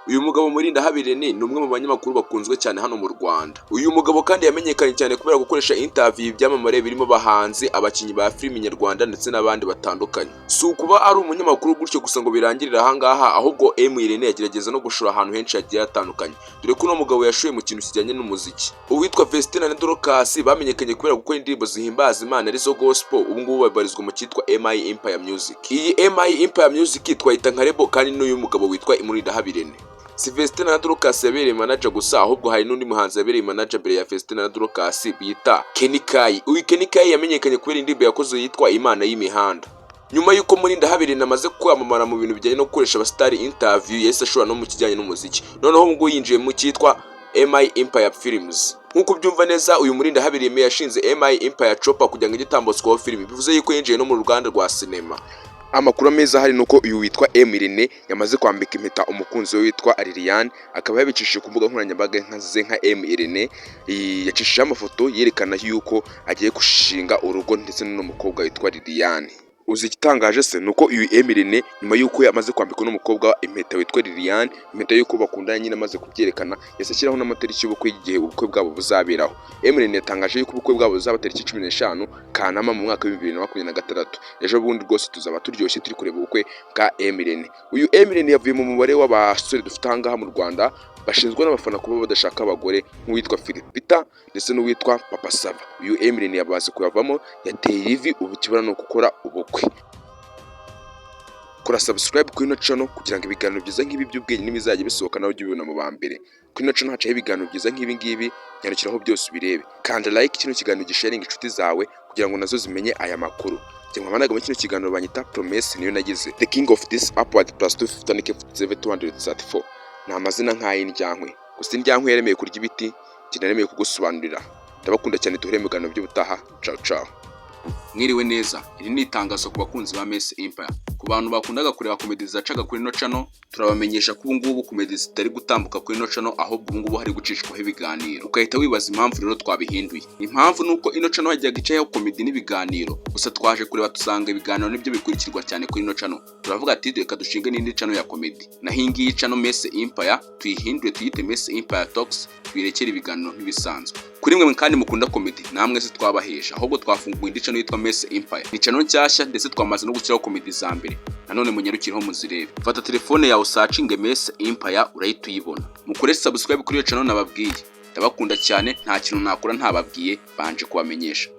Uyu mugabo Murindahabire ni umwe mu banyamakuru bakunzwe cyane hano mu Rwanda. Uyu mugabo kandi yamenyekanye cyane kubera gukoresha interview ibyamamare birimo bahanzi, abakinnyi ba filimi nyarwanda ndetse n'abandi batandukanye. Si ukuba ari umunyamakuru gutyo gusa ngo birangirira ahangaha, ahubwo Irene yagerageza no gushora ahantu henshi hagiye hatandukanye. Dore ko uno mugabo yashoye mu kintu kijyanye n'umuziki. Uwitwa Festina na Dorcas bamenyekanye kubera gukora indirimbo zihimbaza Imana arizo gospel, ubu ngubu babarizwa mu cyitwa MI Empire Music. Iyi MI Empire Music twayita nka Rebo kandi n'uyu mugabo witwa Murindahabire. Si Festina na Dorcas yabereye manager gusa, ahubwo hari n'undi muhanzi yabereye manager mbere ya Festina na Dorcas bita Kenny Kai. Uyu Kenny Kai yamenyekanye kubera indirimbo yakoze yitwa Imana y'imihanda. Nyuma yuko Murindahabire namaze kwamamara mu bintu bijyanye no gukoresha abastari interview, yese ashobora no mu kijyanye n'umuziki. Noneho ngo yinjiye mu cyitwa MI Empire Films. Nkuko byumva neza, uyu Murindahabire yashinze MI Empire Chopper kugira ngo igitambutseho film, bivuze yuko yinjiye no mu ruganda rwa sinema. Amakuru meza hari nuko uyu witwa Irene yamaze kwambika impeta umukunzi we witwa Liliane, akaba yabicishije ku mbuga nkoranyambaga nka Irene. Yacishije amafoto yerekana yuko agiye gushinga urugo ndetse n'umukobwa witwa Liliane. Uzi igitangaje se nuko uyu Irene nyuma yuko yamaze kwambika n'umukobwa impeta witwa Liliane, impeta yuko bakundana nyine amaze kubyerekana, yashyiraho n'amatariki y'ubukwe igihe ubukwe bwabo buzaberaho. Irene yatangaje yuko ubukwe bwabo buzaba tariki 15 Kanama mu mwaka wa 2026. Ejo bundi rwose tuzaba turyoshye turi kureba ubukwe bwa Irene. Uyu Irene yavuye mu mubare w'abasore dufite ahangaha mu Rwanda bashinzwe n'abafana kuba badashaka abagore, nk'uwitwa Philipita ndetse n'uwitwa Papa Sava. Uyu Irene yabaze kuyavamo, yateye ivi, ubu kibona no gukora ubukwe. Kora subscribe kuri ino channel kugira ngo ibiganiro byiza nk'ibi by'ubwenge n'ibizajya bisohoka nawe ujye ubibona mu bambere. Kuri ino channel hacaho ibiganiro byiza nk'ibi ngibi, nyarukiraho byose ubirebe. Kanda like kino kiganiro gisharinga inshuti zawe kugira ngo nazo zimenye aya makuru. Cyangwa managa mu kino kiganiro banyita Promise niyo nagize. The king of this upward plus 257 ni amazina nk'ay'indyankwe. Gusa indyankwe yaremeye kurya ibiti, kinaremeye kugusobanurira. Ndabakunda cyane, duhure mu biganiro by'ubutaha. Ciao ciao. Mwiriwe neza, iri ni itangazo ku bakunzi ba Mess Empire. Ku bantu bakundaga kureba comedy zacaga kuri ino channel, turabamenyesha ko ubu ngubu comedy zitari gutambuka kuri ino channel, ahubwo ubu ngubu hari gucishwaho ibiganiro. Ukahita wibaza impamvu rero twabihinduye. Impamvu nuko ino channel hajyaga icaho comedy n'ibiganiro, gusa twaje kureba tusanga ibiganiro nibyo bikurikirwa cyane kuri ino channel. Turavuga ati reka dushinge n'indi channel ya comedy. Nahingi iyi channel Mess Empire tuyihindure tuyite Mess Empire Talks, twirekere ibiganiro nk'ibisanzwe. Kuri mwe kandi mukunda comedy, namwe se twabahesha, ahubwo twafunguye indi channel yitwa Mess Empire. Ni channel nshyashya ndetse twamaze no gushyiraho comedy za mbere. Nanone munyarukireho muzirebe. Fata telefone yawe searching Mess Empire urahita uyibona. Mukore subscribe kuri iyo channel nababwiye. Ndabakunda cyane, nta kintu nakora ntababwiye, banje kubamenyesha.